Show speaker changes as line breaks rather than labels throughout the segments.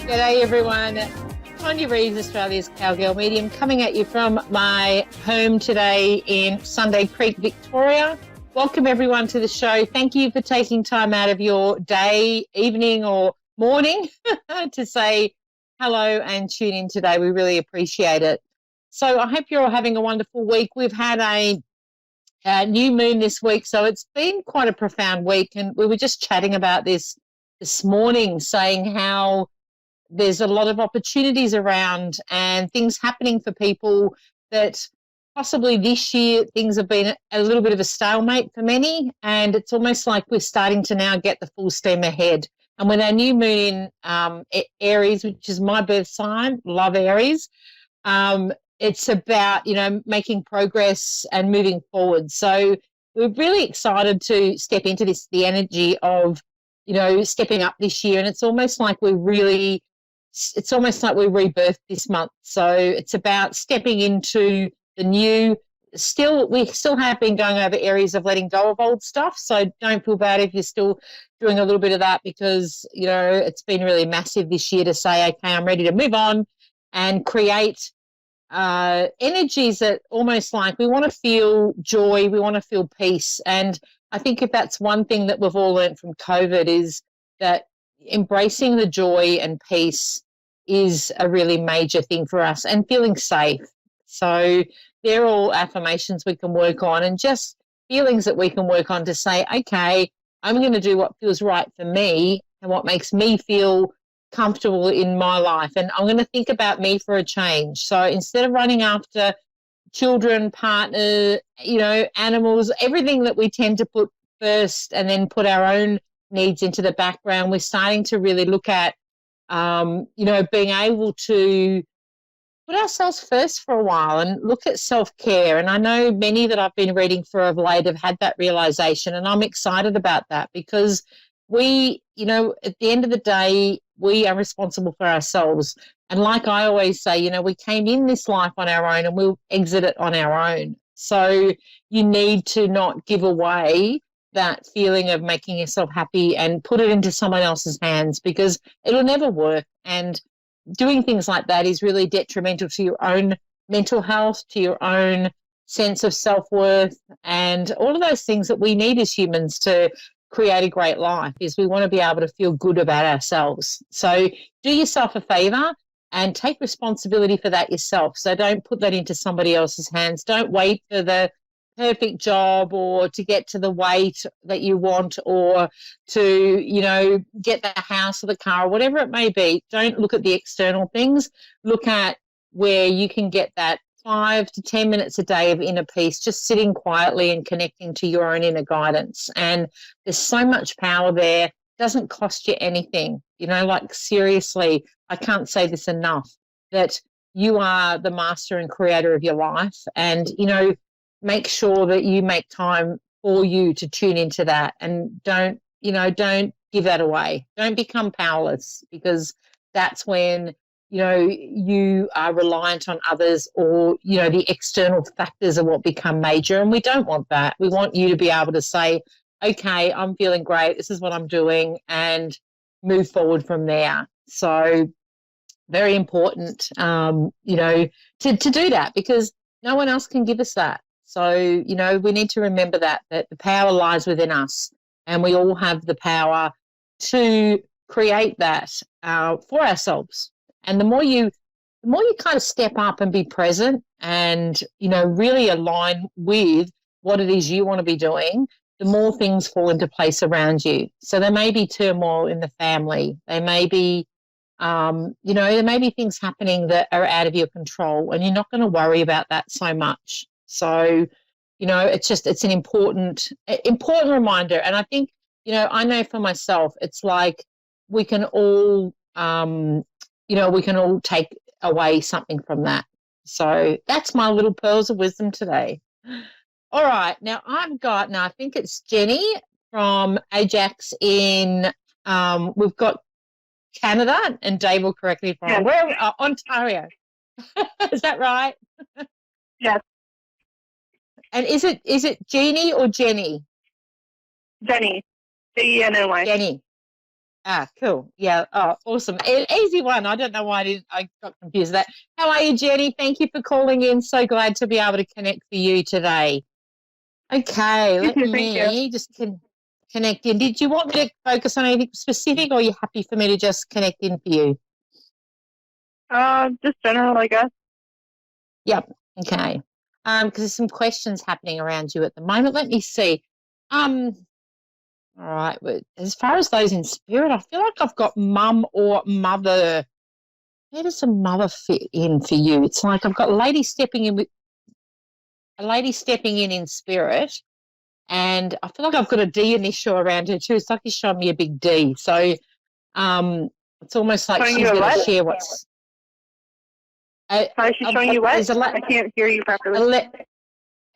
G'day everyone. Tonia Reeves, Australia's Cowgirl medium, coming at you from my home today in Sunday Creek, Victoria. Welcome everyone to the show. Thank you for taking time out of your day, evening or morning to say hello and tune in today. We really appreciate it. So I hope you're all having a wonderful week. We've had a new moon this week, so it's been quite a profound week, and we were just chatting about this morning, saying how there's a lot of opportunities around and things happening for people that possibly this year things have been a little bit of a stalemate for many, and it's almost like we're starting to now get the full steam ahead. And with our new moon in Aries, which is my birth sign, love Aries, it's about, making progress and moving forward. So we're really excited to step into the energy of, stepping up this year. And it's almost like we rebirthed this month. So it's about stepping into the new. We still have been going over areas of letting go of old stuff. So don't feel bad if you're still doing a little bit of that, because, it's been really massive this year to say, okay, I'm ready to move on and create energies that almost like we want to feel joy, we want to feel peace. And I think if that's one thing that we've all learned from COVID, is that embracing the joy and peace is a really major thing for us, and feeling safe. So they're all affirmations we can work on, and just feelings that we can work on to say, okay, I'm going to do what feels right for me and what makes me feel comfortable in my life, and I'm going to think about me for a change. So instead of running after children, partner, animals, everything that we tend to put first and then put our own needs into the background, we're starting to really look at, being able to put ourselves first for a while and look at self-care. And I know many that I've been reading for of late have had that realization, and I'm excited about that, because we, at the end of the day, we are responsible for ourselves. And like I always say, we came in this life on our own and we'll exit it on our own. So you need to not give away that feeling of making yourself happy and put it into someone else's hands, because it'll never work. And doing things like that is really detrimental to your own mental health, to your own sense of self-worth, and all of those things that we need as humans to create a great life. Is we want to be able to feel good about ourselves. So do yourself a favor and take responsibility for that yourself. So don't put that into somebody else's hands. Don't wait for the perfect job or to get to the weight that you want, or to, get the house or the car or whatever it may be. Don't look at the external things. Look at where you can get that 5 to 10 minutes a day of inner peace, just sitting quietly and connecting to your own inner guidance. And there's so much power there. It doesn't cost you anything. Seriously, I can't say this enough, that you are the master and creator of your life. And, make sure that you make time for you to tune into that, and don't give that away. Don't become powerless, because that's when, you are reliant on others, or, the external factors are what become major, and we don't want that. We want you to be able to say, okay, I'm feeling great, this is what I'm doing, and move forward from there. So very important, to do that, because no one else can give us that. So, we need to remember that the power lies within us, and we all have the power to create that for ourselves. And the more you kind of step up and be present and, really align with what it is you want to be doing, the more things fall into place around you. So there may be turmoil in the family. There may be, there may be things happening that are out of your control, and you're not going to worry about that so much. So, it's an important reminder. And I think, I know for myself, it's like we can all, take away something from that. So that's my little pearls of wisdom today. All right. Now I think it's Jenny from Ajax in, we've got Canada, and Dave will correct me if I'm wrong. Where, Ontario. Is that right?
Yes.
And is it Jeannie or Jenny?
Jenny. Jenny.
Jenny. Cool. Yeah. Oh, awesome. Easy one. I don't know why I got confused with that. How are you, Jenny? Thank you for calling in. So glad to be able to connect for you today. Okay,
You
let
too, thank you.
me just connect in. Did you want me to focus on anything specific, or are you happy for me to just connect in for you?
Just general, I guess.
Yep. Okay. Because there's some questions happening around you at the moment. Let me see. All right. But as far as those in spirit, I feel like I've got mum or mother. Where does a mother fit in for you? It's like I've got a lady stepping in spirit, and I feel like I've got a D initial around her too. It's like she's showing me a big D. So it's almost like
Showing
she's
you a
going to
what?
share what's.
Sorry, she's showing you what? I can't hear you properly.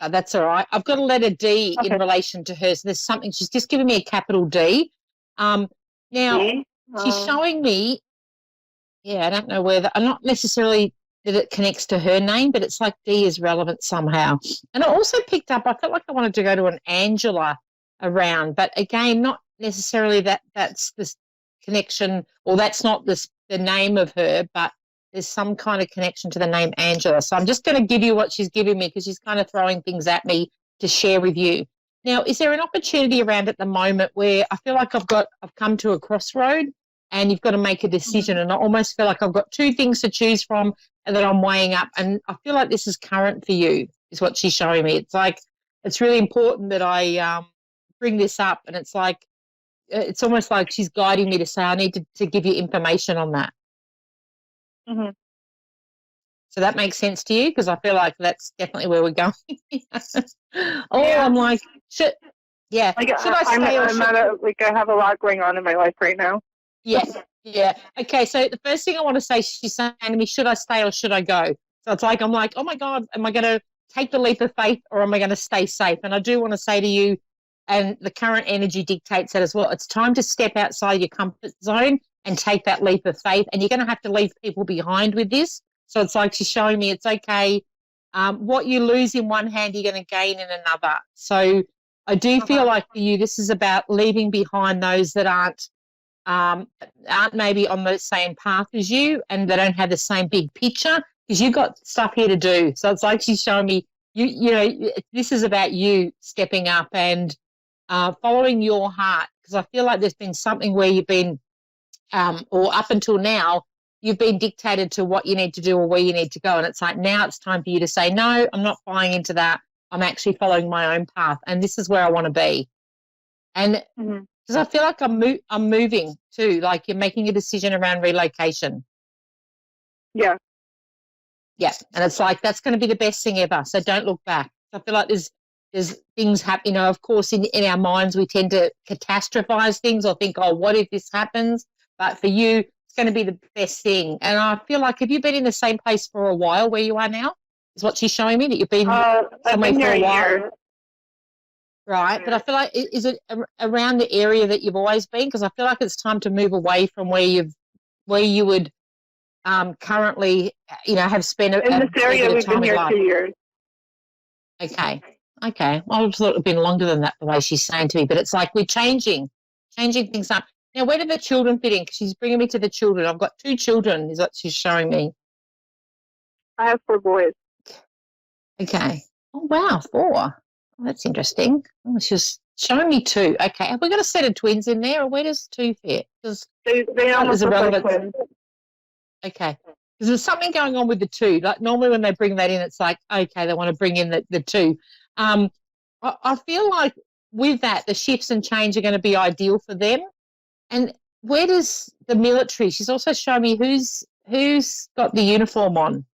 That's all right. I've got a letter D in relation to her. So there's something, she's just giving me a capital D. Now,
D?
she's showing me, I don't know whether, I'm not necessarily that it connects to her name, but it's like D is relevant somehow. And I also picked up, I felt like I wanted to go to an Angela around, but again, not necessarily that's this connection, or that's not the name of her, but there's some kind of connection to the name Angela. So I'm just going to give you what she's giving me, because she's kind of throwing things at me to share with you. Now, is there an opportunity around at the moment where I feel like I've come to a crossroad and you've got to make a decision, and I almost feel like I've got two things to choose from and that I'm weighing up, and I feel like this is current for you, is what she's showing me. It's like it's really important that I bring this up, and it's like it's almost like she's guiding me to say I need to give you information on that.
Mm-hmm.
So that makes sense to you, because I feel like that's definitely where we're going.
Yeah.
I'm like, should I stay or should
I have a lot going on in my life right now.
Yeah. Okay, so the first thing I want to say, she's saying to me, should I stay or should I go? So it's like, I'm like, oh my God, am I going to take the leap of faith, or am I going to stay safe? And I do want to say to you, and the current energy dictates that as well, it's time to step outside your comfort zone and take that leap of faith. And you're going to have to leave people behind with this. So it's like she's showing me it's okay. What you lose in one hand, you're going to gain in another. So I do feel like for you, this is about leaving behind those that aren't maybe on the same path as you, and they don't have the same big picture, because you've got stuff here to do. So it's like she's showing me, this is about you stepping up and following your heart, because I feel like there's been something where you've been, or up until now, you've been dictated to what you need to do or where you need to go. And it's like, now it's time for you to say, no, I'm not buying into that. I'm actually following my own path, and this is where I want to be. And because I feel like I'm moving too, like you're making a decision around relocation.
Yeah.
Yeah, and it's like that's going to be the best thing ever. So don't look back. I feel like there's things happen. Of course, in our minds we tend to catastrophize things or think, oh, what if this happens? But for you, it's going to be the best thing. And I feel like, have you been in the same place for a while where you are now? Is what she's showing me, that you've been somewhere for a while.
Year.
Right, but I feel like, is it around the area that you've always been? Because I feel like it's time to move away from where you would currently, have spent
in this area. We've been here 2 years.
Okay. Well, I thought it would have been longer than that, the way she's saying to me. But it's like we're changing things up. Now, where do the children fit in? Because she's bringing me to the children. I've got 2 children, is what she's showing me.
I have 4 boys.
Okay. Oh, wow, 4. Oh, that's interesting. Oh, she's showing me 2. Okay. Have we got a set of twins in there, or where does 2 fit?
They almost look like twins.
Okay. Because there's something going on with the 2. Like normally when they bring that in, it's like, okay, they want to bring in the 2. I feel like with that, the shifts and change are going to be ideal for them. And where does the military? She's also showing me who's got the uniform on.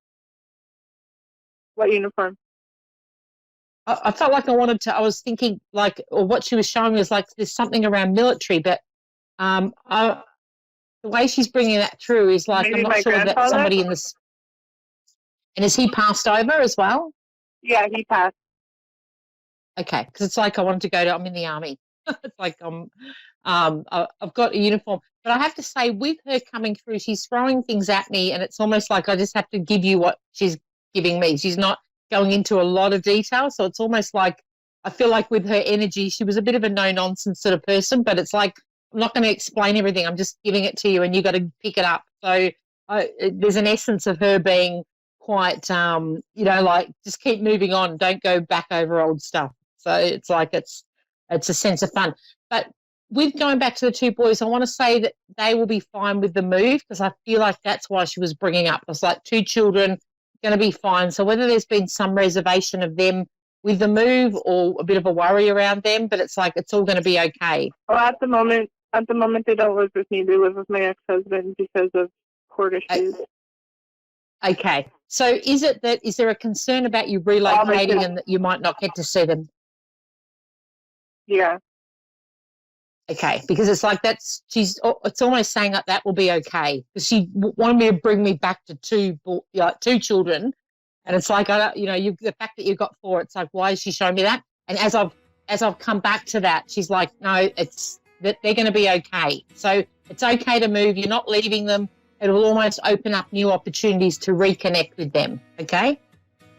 What uniform?
I felt like I was thinking like, or what she was showing me was like there's something around military, but the way she's bringing that through is like,
maybe
I'm not sure that somebody in this. And has he passed over as well?
Yeah, he passed.
Okay, because it's like I'm in the army. It's like I've got a uniform. But I have to say, with her coming through, she's throwing things at me, and it's almost like I just have to give you what she's giving me. She's not going into a lot of detail, so it's almost like I feel like with her energy, she was a bit of a no-nonsense sort of person, but it's like I'm not going to explain everything. I'm just giving it to you, and you got to pick it up. So there's an essence of her being quite, like just keep moving on. Don't go back over old stuff. So it's like it's a sense of fun. But with going back to the two boys, I want to say that they will be fine with the move because I feel like that's why she was bringing up. It's like two children going to be fine. So whether there's been some reservation of them with the move or a bit of a worry around them, but it's like it's all going to be okay.
Well, at the moment they don't live with me. They live with my ex-husband because of court issues.
Okay. So is there a concern about you relocating and that you might not get to see them?
Yeah.
Okay, because it's like it's almost saying that will be okay because she wanted me to bring me back to two children, and it's like the fact that you've got 4, it's like why is she showing me that? And as I've come back to that, she's like, no, it's that they're going to be okay. So it's okay to move. You're not leaving them. It will almost open up new opportunities to reconnect with them. Okay.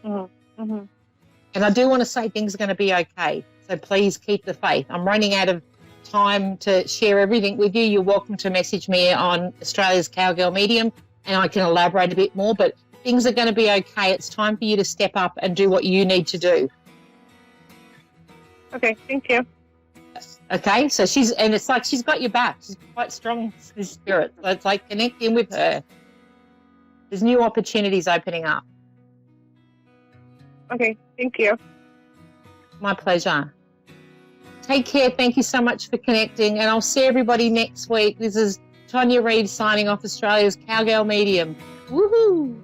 Mm-hmm. Mm-hmm.
And I do want to say things are going to be okay. So please keep the faith. I'm running out of time to share everything with you. You're welcome to message me on Australia's Cowgirl Medium and I can elaborate a bit more, but things are going to be okay. It's time for you to step up and do what you need to do.
Okay, thank you.
Okay, so it's like she's got your back. She's quite strong in spirit. So it's like connect in with her. There's new opportunities opening up.
Okay, thank you.
My pleasure. Take care. Thank you so much for connecting, and I'll see everybody next week. This is Tonia Reeves signing off Australia's Cowgirl Medium. Woohoo!